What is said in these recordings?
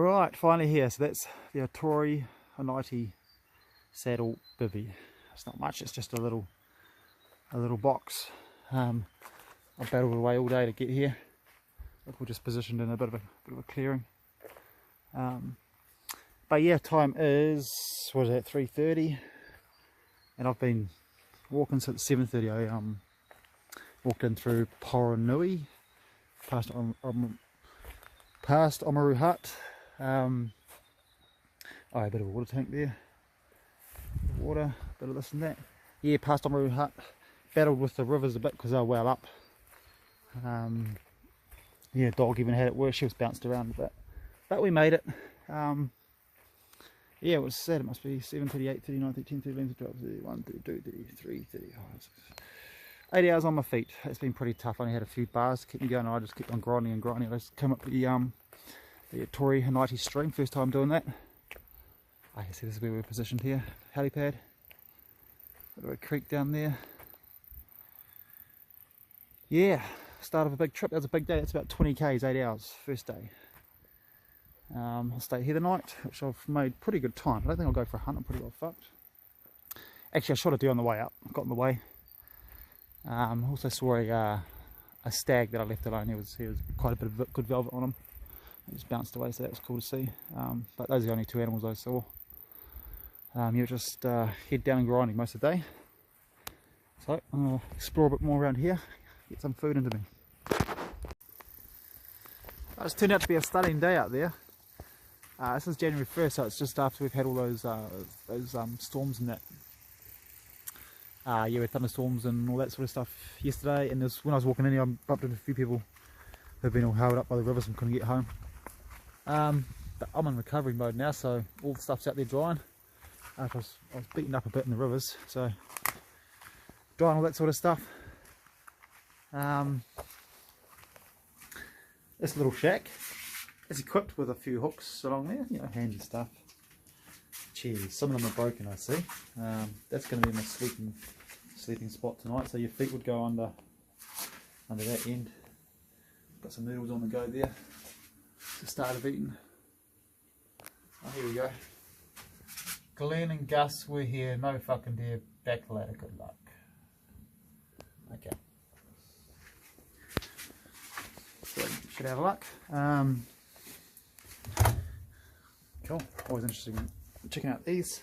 Right, finally here. So that's the otorehinaiti saddle bivvy. It's not much, it's just a little box. I battled away all day to get here. We're just positioned in a bit of a clearing. But yeah, time is, what is that, 3:30, and I've been walking since 7:30. I walked in through Poronui, past Oamaru hut. Oh, a bit of a water tank there. Water, a bit of this and that. Yeah, past oamaru hut. Battled with the rivers a bit because they're well up. Yeah, dog even had it worse. She was bounced around a bit, but we made it. Yeah, it was sad. It must be 7:38, 39, 30, 10, 11, 12, 31, 32, 33, 34, 8 hours on my feet. It's been pretty tough. I only had a few bars to keep me going, and I just kept on grinding and grinding. I just came up the otorehinaiti stream, first time doing that. I can see this is where we're positioned here. Helipad. Bit of a creek down there. Yeah, start of a big trip. That was a big day. That's about 20 k's, 8 hours, first day. I'll stay here the night, which I've made pretty good time. I don't think I'll go for a hunt. I'm pretty well fucked. Actually, I shot a deer on the way up. Got in the way. Also saw a stag that I left alone. He was quite a bit of good velvet on him. He just bounced away, so that was cool to see. But those are the only two animals I saw. You just head down and grinding most of the day. So I'm going to explore a bit more around here, get some food into me. It's turned out to be a stunning day out there. This is January 1st, so it's just after we've had all those storms and that. Yeah, with thunderstorms and all that sort of stuff yesterday. And when I was walking in here, I bumped into a few people who've been all held up by the rivers and couldn't get home. But I'm in recovery mode now, so all the stuff's out there drying. I was beaten up a bit in the rivers, so drying all that sort of stuff. This little shack is equipped with a few hooks along there, you know, handy stuff. Cheers. Some of them are broken, I see. That's going to be my sleeping spot tonight, so your feet would go under that end. Got some noodles on the go there. It's the start of eating. Oh, here we go. Glenn and Gus were here. No fucking deer. Back ladder. Good luck. Okay. So, should have a luck. Cool. Always interesting checking out these.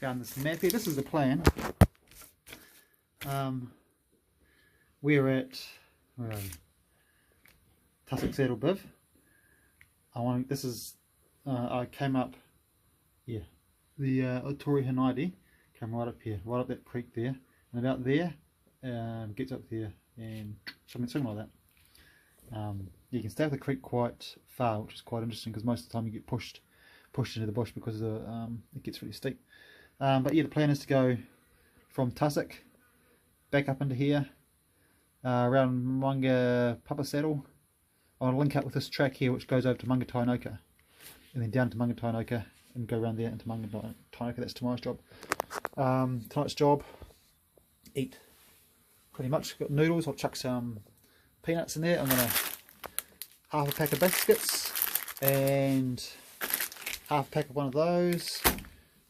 Found this map here. This is the plan. We're at Tussock Saddle Biv. I came up, yeah, the otorehinaiti came right up here, right up that creek there, and about there, gets up there and something like that. You can stay up the creek quite far, which is quite interesting because most of the time you get pushed into the bush because it gets really steep. But yeah, the plan is to go from Tussock back up into here, around Manga saddle. I want to link up with this track here, which goes over to Mangatainoka, and then down to Mangatainoka, and go around there into Mangatainoka. That's tomorrow's job. Tonight's job, eat. Pretty much got noodles. I'll chuck some peanuts in there. I'm gonna half a pack of biscuits and half a pack of one of those.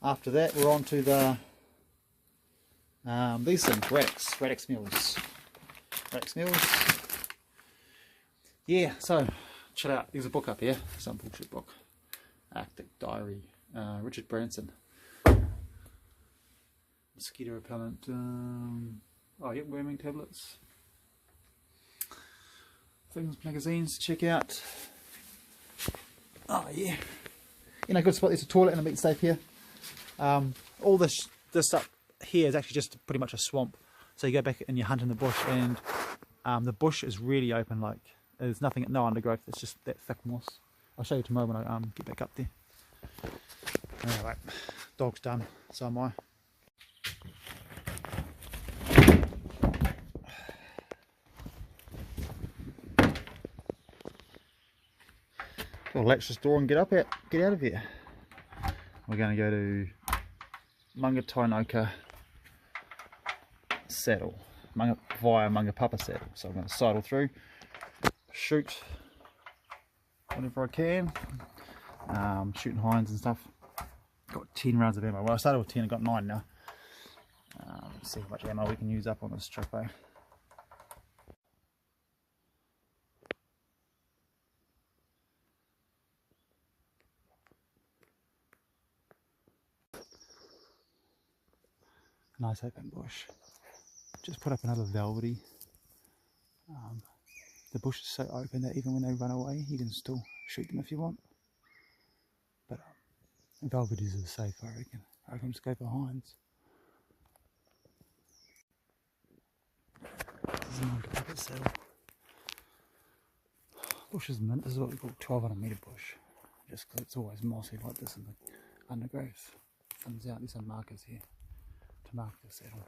After that, we're on to the these things, Radix meals. Yeah, so chill out. There's a book up here, some bullshit book. Arctic Diary, Richard Branson. Mosquito repellent. Oh, yep, worming tablets. Things, magazines, check out. Oh yeah, you know, good spot. There's a toilet and a meat safe here. All this up here is actually just pretty much a swamp. So you go back and you hunt in the bush, and the bush is really open. Like there's nothing, no undergrowth. It's just that thick moss. I'll show you tomorrow when I get back up there. Anyway, dog's done. So am I. We'll latch this door and get out of here. We're going to go to Mangatainoka saddle, via Manga saddle. So I'm going to sidle through, shoot whenever I can. Shooting hinds and stuff. Got 10 rounds of ammo. Well, I started with 10, I got 9 now. Let's see how much ammo we can use up on this trip, eh? Nice open bush. Just put up another velvety. The bush is so open that even when they run away, you can still shoot them if you want. But velveties are safe, I reckon. I can just go for hinds. This is a Manga pocket saddle. Bush is mint. This is what we call 1200 metre bush. Just because it's always mossy like this in the undergrowth. Thins out. There's some markers here to mark the saddle.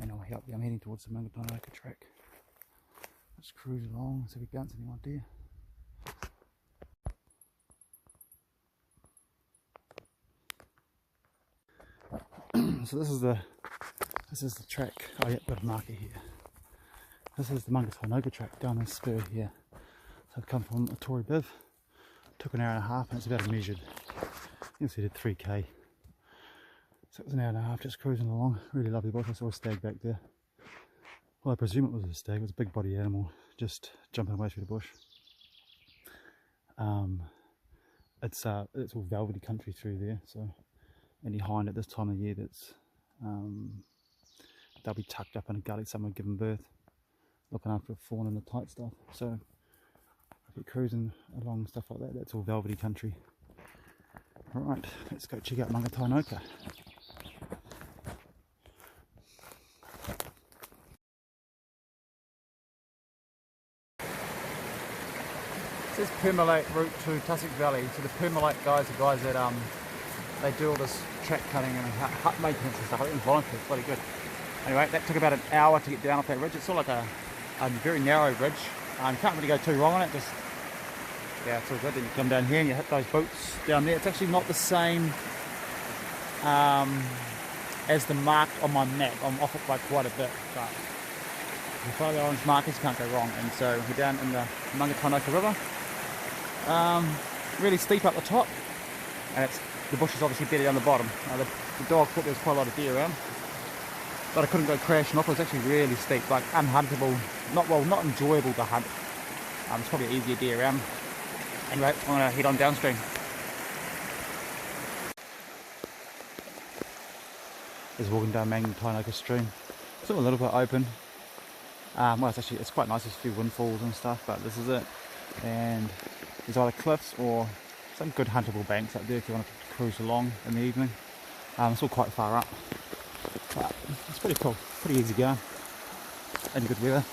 And I'll help you. I'm heading towards the Mangatainoka track. Let's cruise along, see if we bounce anyone deer. So this is the track. Oh yeah, got a marker here. This is the Mangatainoka track down this spur here. So I've come from Otorehinaiti. Took an hour and a half, and it's about measured. You see, did 3k. So it was an hour and a half just cruising along. Really lovely bush. I saw a stag back there. Well, I presume it was a stag. It was a big body animal just jumping away through the bush. It's all velvety country through there, so any hind at this time of year that's they'll be tucked up in a gully somewhere giving birth, looking after a fawn and the tight stuff. So if you're cruising along stuff like that, that's all velvety country. Alright, let's go check out Mangatainoka. This is Permalate route to Tussock Valley. So the Permalate guys are guys that they do all this track cutting and hut maintenance and stuff. I think it's voluntary, it's bloody good. Anyway, that took about an hour to get down off that ridge. It's sort of like a very narrow ridge. You can't really go too wrong on it. Just yeah, it's all good. Then you come down here and you hit those boots down there. It's actually not the same as the mark on my map. I'm off it by quite a bit, but if you follow the orange markers, you can't go wrong. And so we're down in the Mangatainoka River. Really steep up the top, and the bush is obviously better down the bottom. The dog thought there was quite a lot of deer around, but I couldn't go crashing off. It was actually really steep, like unhuntable, not enjoyable to hunt. It's probably an easier deer around. Anyway, I'm going to head on downstream. Just walking down Mangatainoka stream. It's all a little bit open. Well, it's quite nice. There's a few windfalls and stuff, but this is it. And there's either cliffs or some good huntable banks up there if you want to cruise along in the evening. It's all quite far up, but it's pretty cool, pretty easy going, and good weather.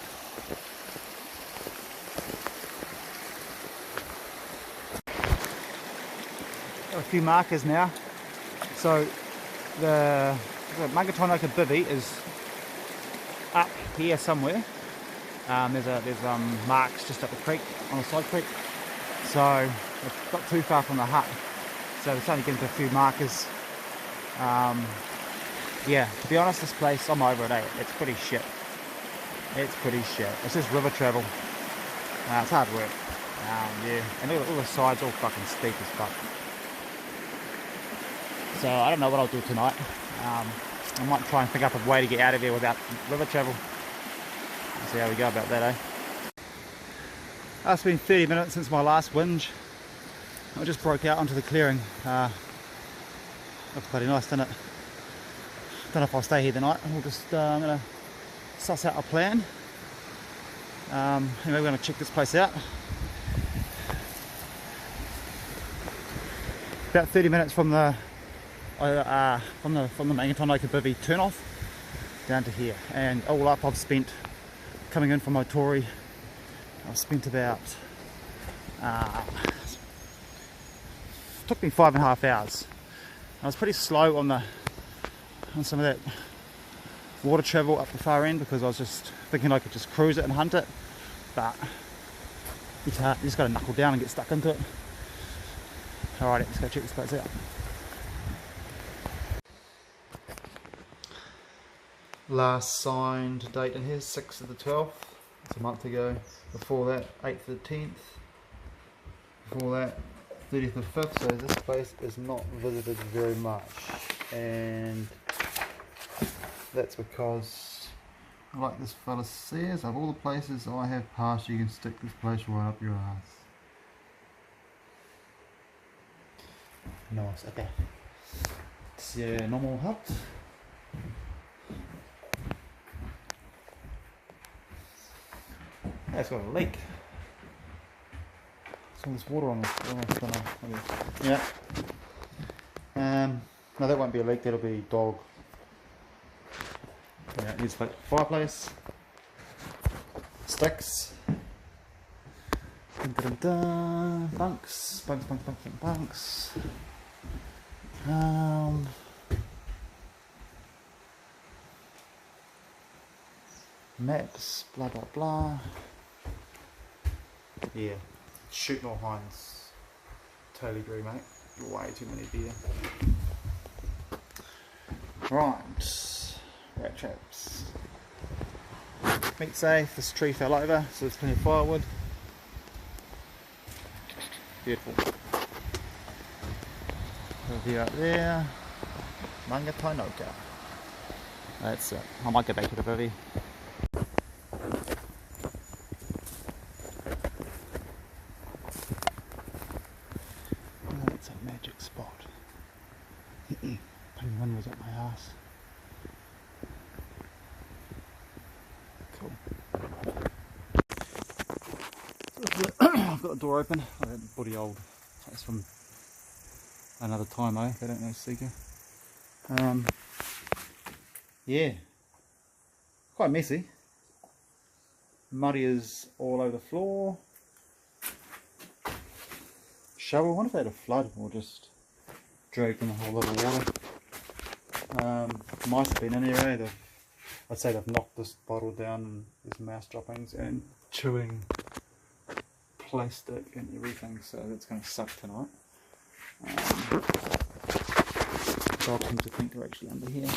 Got a few markers now. So the Mangatainoka Bivy is up here somewhere. There's marks just up the creek, on the side creek, so it's not too far from the hut, so we're starting to get into a few markers. Yeah, to be honest, this place, I'm over it, eh? It's pretty shit. It's pretty shit. It's just river travel. It's hard work. Yeah, and all the sides all fucking steep as fuck. So I don't know what I'll do tonight. I might try and figure out a way to get out of here without river travel. See how we go about that, eh? It's been 30 minutes since my last whinge. I just broke out onto the clearing. Looks pretty nice, doesn't it? Don't know if I'll stay here tonight. We'll just, I'm going to suss out a plan. Anyway, we're going to check this place out. About 30 minutes from the Mangatainoka Bivy turn off down to here, and all up I've spent, coming in from Otori, I've spent about took me 5.5 hours. I was pretty slow on some of that water travel up the far end because I was just thinking I could just cruise it and hunt it, but you can't. You just got to knuckle down and get stuck into it. Alright, let's go check this place out. Last signed date in here, 6th of the 12th. It's a month ago. Before that, 8th to the 10th. Before that, 30th to 5th. So this place is not visited very much, and that's because, like this fella says, of all the places I have passed, you can stick this place right up your ass. Nice. Okay. It's your normal hut. That's got a leak. Some of this water on this. Yeah. No, that won't be a leak. That'll be dog. Yeah, it needs like fireplace, sticks, bunks, bunks. Maps, blah blah blah. Yeah, shooting all hinds. Totally agree, mate. Way too many deer. Right, rat traps. Meat safe. This tree fell over, so there's plenty of firewood. Beautiful. View up there. Mangatainoka. That's it. I might go back to the bivvy. That's a magic spot. Penguin was at my ass. Cool. I've got the door open. I got the bloody old. That's from another time, eh? They don't know Seeker. Yeah. Quite messy. Muddy is all over the floor. Shovel. I wonder if they had a flood or just dragged in a whole lot of water. Mice have been in here, eh? I'd say they've knocked this bottle down and there's mouse droppings and chewing plastic and everything, so that's going to suck tonight. Dog seems to think they're actually under here.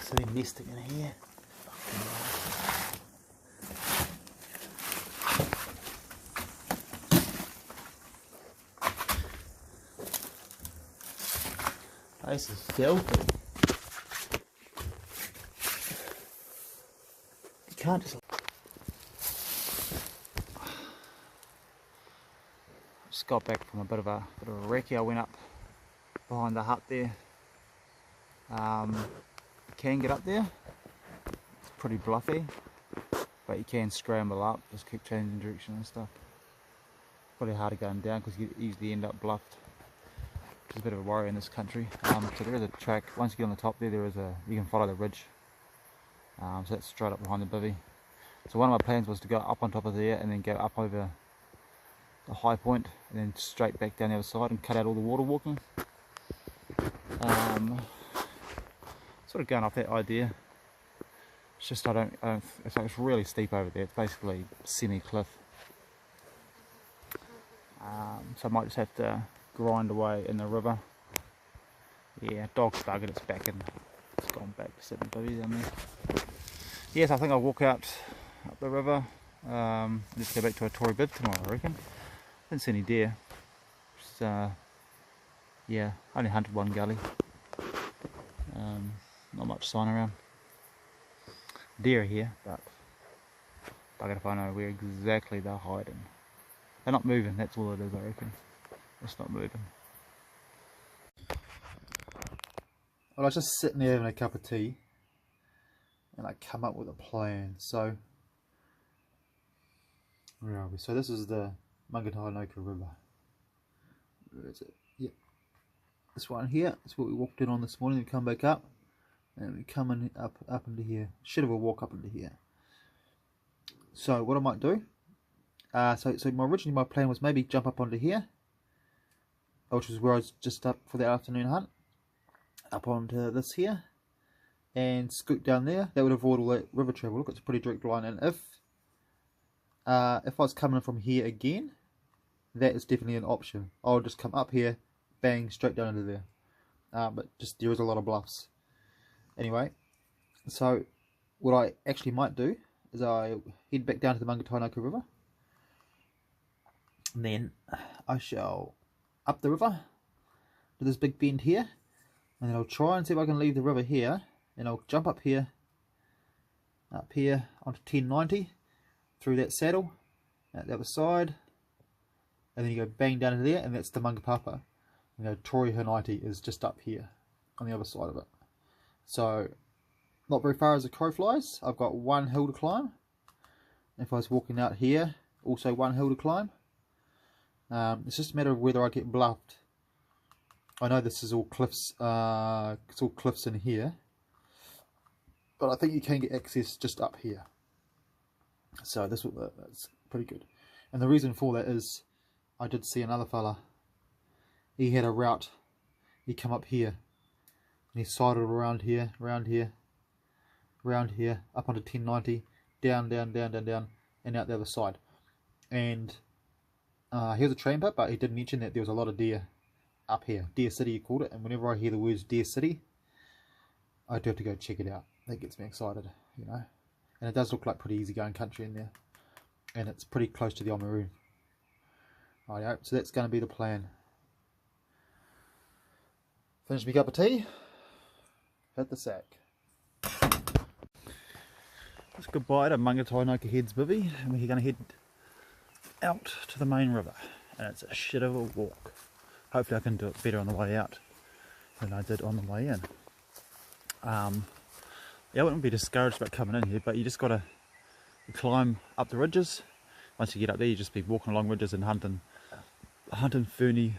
So they're nesting in here. This is filthy. You can't just got back from a bit of a recce. I went up behind the hut there. You can get up there. It's pretty bluffy, but you can scramble up. Just keep changing direction and stuff. Probably harder going down because you easily end up bluffed. Which is a bit of a worry in this country. So there is a track. Once you get on the top there, you can follow the ridge. So that's straight up behind the bivvy. So one of my plans was to go up on top of there and then go up over the high point and then straight back down the other side and cut out all the water walking. Sort of going off that idea. It's just it's really steep over there. It's basically semi-cliff. So I might just have to grind away in the river. Yeah, dog's buggered its back and it's gone back to sit in the bivvy down there. Yes, I think I'll walk out up the river. Just go back to otorehinaiti tomorrow, I reckon. Didn't see any deer. Just, yeah, only hunted one gully. Not much sign around. Deer are here, but bugger if I know where exactly they're hiding. They're not moving, that's all it is, I reckon. It's not moving. Well, I was just sitting there having a cup of tea and I come up with a plan. So, where are we? So this is the Mangatainoka River. Where is it? Yep. This one here. That's what we walked in on this morning. We come back up and we come in up into here. Should have a walk up into here. So what I might do, originally my plan was maybe jump up onto here which is where I was just up for the afternoon hunt, up onto this here, and scoot down there. That would avoid all that river travel. Look, it's a pretty direct line, and if I was coming in from here again, that is definitely an option. I'll just come up here, bang, straight down into there. But just there is a lot of bluffs. Anyway, so what I actually might do is I head back down to the Mangatainoka River, and then I shall up the river to this big bend here, and then I'll try and see if I can leave the river here, and I'll jump up here onto 1090 through that saddle at the other side, and then you go bang down into there, and that's the Manga Papa. And the otorehinaiti is just up here on the other side of it. So not very far as the crow flies. I've got one hill to climb. If I was walking out here, also one hill to climb. It's just a matter of whether I get bluffed. I know this is all cliffs. It's all cliffs in here, but I think you can get access just up here. So that's pretty good. And the reason for that is I did see another fella. He had a route. He come up here, and he sidled around here, around here, up onto 1090, down, and out the other side. And he was a tramper, but he did mention that there was a lot of deer up here. Deer City, he called it. And whenever I hear the words Deer City, I do have to go check it out. That gets me excited, you know. And it does look like pretty easy going country in there, and it's pretty close to the oamaru. Rightio, so that's going to be the plan. Finish my cup of tea, hit the sack. It's goodbye to Mangatainoka Heads Bivy, and we're going to head out to the main river, and it's a shit of a walk. Hopefully I can do it better on the way out than I did on the way in. Yeah, I wouldn't be discouraged about coming in here, but you just got to climb up the ridges. Once you get up there, you just be walking along ridges and hunting ferny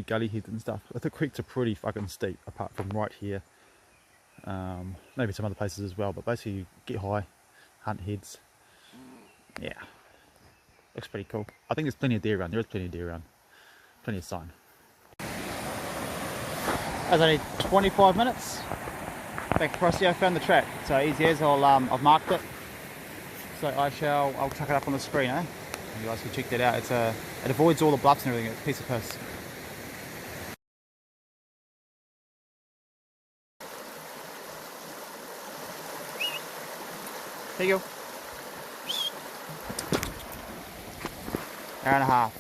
gully heads and stuff. But the creeks are pretty fucking steep, apart from right here. Maybe some other places as well, but basically you get high, hunt heads. Yeah, looks pretty cool. I think there's plenty of deer around. There is plenty of deer around. Plenty of sign. That's only 25 minutes. Back across here, I found the track. So easy as I've marked it. So I'll chuck it up on the screen, eh? You guys can check that out. It avoids all the bluffs and everything. It's a piece of piss. There you go. Hour and a half.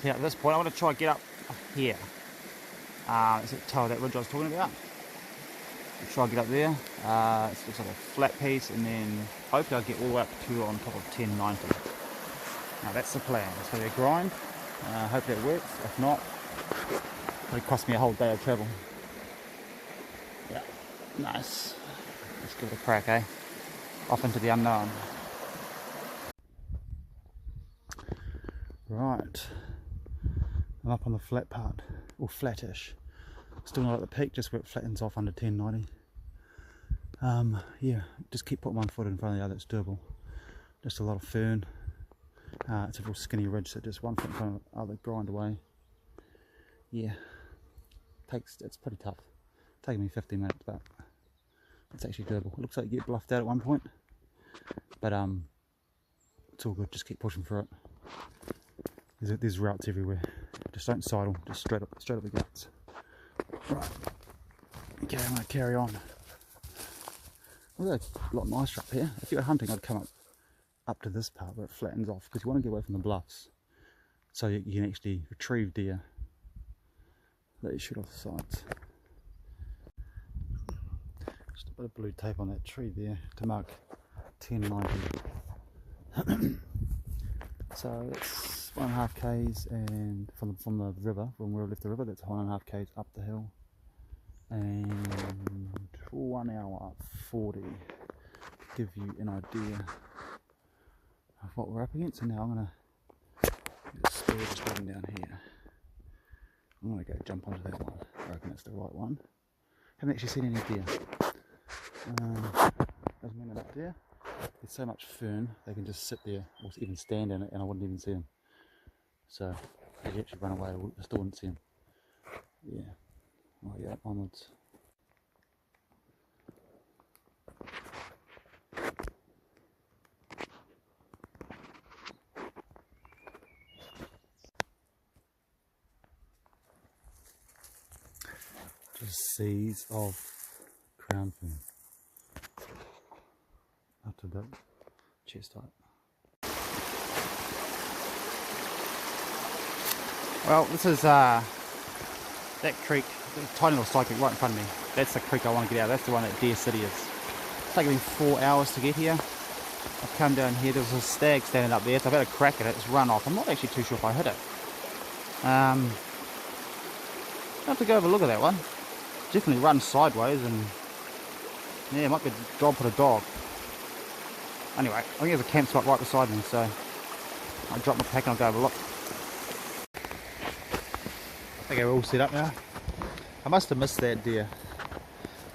So at this point, I want to try and get up here. Is it that ridge I was talking about? I'll try and get up there. It looks like a flat piece, and then hopefully I'll get all the way up to on top of 1090. Now that's the plan. It's going to be a grind. Hopefully it works. If not, it'll cost me a whole day of travel. Yeah, nice. Let's give it a crack, eh? Off into the unknown. Right, I'm up on the flat part, or flattish. Still not at the peak, just where it flattens off under 1090. Yeah, just keep putting one foot in front of the other, it's doable. Just a lot of fern. It's a real skinny ridge, so just one foot in front of the other, grind away. Yeah, it's pretty tough. It's taking me 15 minutes, but it's actually doable. It looks like you get bluffed out at one point, but it's all good, just keep pushing through it. There's routes everywhere. Just don't sidle, just straight up the guts. Right. Okay, I'm going to carry on. Well, that's a lot nicer up here. If you were hunting, I'd come up to this part where it flattens off, because you want to get away from the bluffs, so you can actually retrieve deer that you shoot off the sides. Just a bit of blue tape on that tree there to mark 1090. So it's 1.5 k's, and from the river, from where I left the river, that's 1.5 k's up the hill, and 1 hour 40 to give you an idea of what we're up against. And now I'm going to get a spear just heading down here. I'm going to go jump onto that one. I reckon that's the right one. Haven't actually seen any deer. There's men up there. There's so much fern, they can just sit there or even stand in it and I wouldn't even see them. So He actually run away, I still wouldn't see him. Yeah. Oh yeah, onwards. Just seas of crown fern. Up to the chest height. Well, this is that creek, the tiny little side creek right in front of me. That's the creek I want to get out. That's the one that Deer City is. It's taken me 4 hours to get here. I've come down here. There's a stag standing up there, so I've had a crack at it. It's run off. I'm not actually too sure if I hit it. I have to go have a look at that one. Definitely run sideways, and yeah, it might be a job for the dog. Anyway, I think there's a camp spot right beside me, so I'll drop my pack and I'll go have a look. Okay, we're all set up now. I must have missed that deer.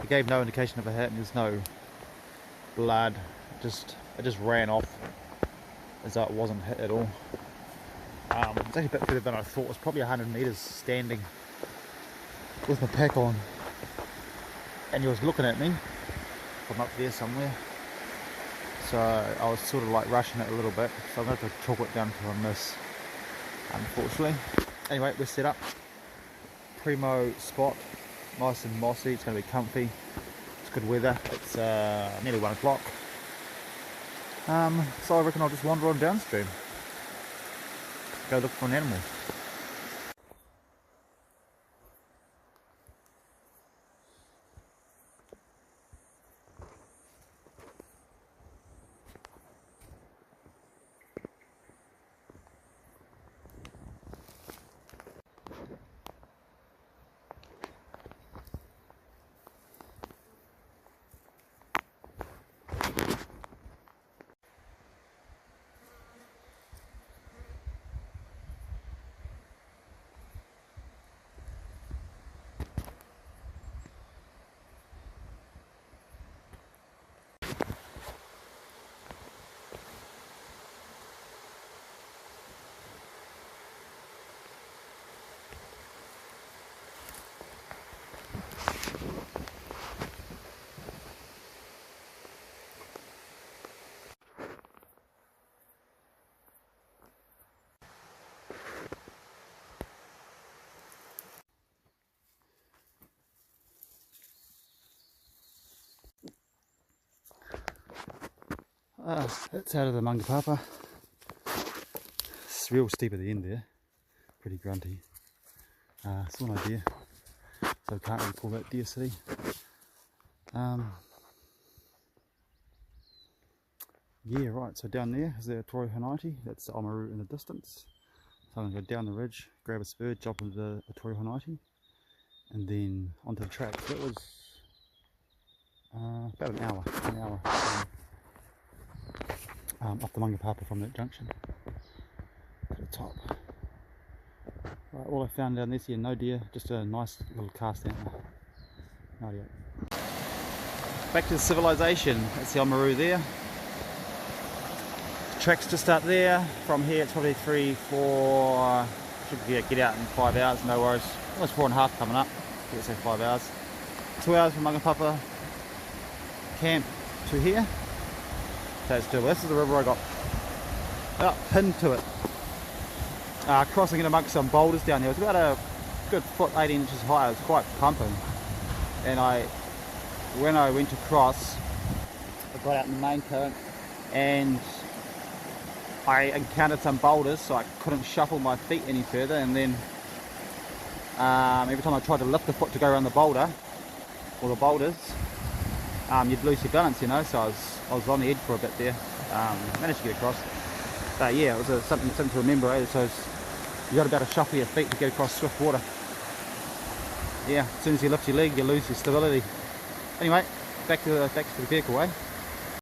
It gave no indication of a hit, and there's no blood. It just ran off as though it wasn't hit at all. It's actually a bit further than I thought. It was probably 100 metres standing with my pack on, and he was looking at me from up there somewhere. So I was sort of like rushing it a little bit, so I'm going to have to chalk it down to a miss, unfortunately. Anyway, we're set up. Primo spot, nice and mossy. It's going to be comfy. It's good weather. It's nearly 1 o'clock. So I reckon I'll just wander on downstream, go look for an animal. It's out of the Manga. It's real steep at the end there, pretty grunty. Saw no deer, so can't really call that Deer City. Yeah, right, so down there is the otorehinaiti, that's the oamaru in the distance. So I'm going to go down the ridge, grab a spur, jump into the otorehinaiti, and then onto the track. So that was about an hour. Off the Mangatainoka from that junction to the top. Right, all I found down this here, no deer, just a nice little cast antler. No deer. Back to the civilization. That's the oamaru there. The track's just up there. From here it's probably 3, 4, should get out in 5 hours, no worries. Almost 4.5 coming up, let's say 5 hours. 2 hours from Mangatainoka camp to here. That's doable. This is the river I got pinned to it. Crossing in amongst some boulders down there. It was about a good foot, 18 inches high. It was quite pumping. And when I went to cross, I got out in the main current and I encountered some boulders, so I couldn't shuffle my feet any further. And then every time I tried to lift the foot to go around the boulder or the boulders, you'd lose your balance, you know. So I was on the edge for a bit there. Managed to get across. But yeah, it was something to remember, eh? So you got to be able to shuffle your feet to get across swift water. Yeah, as soon as you lift your leg, you lose your stability. Anyway, back to the vehicle, eh?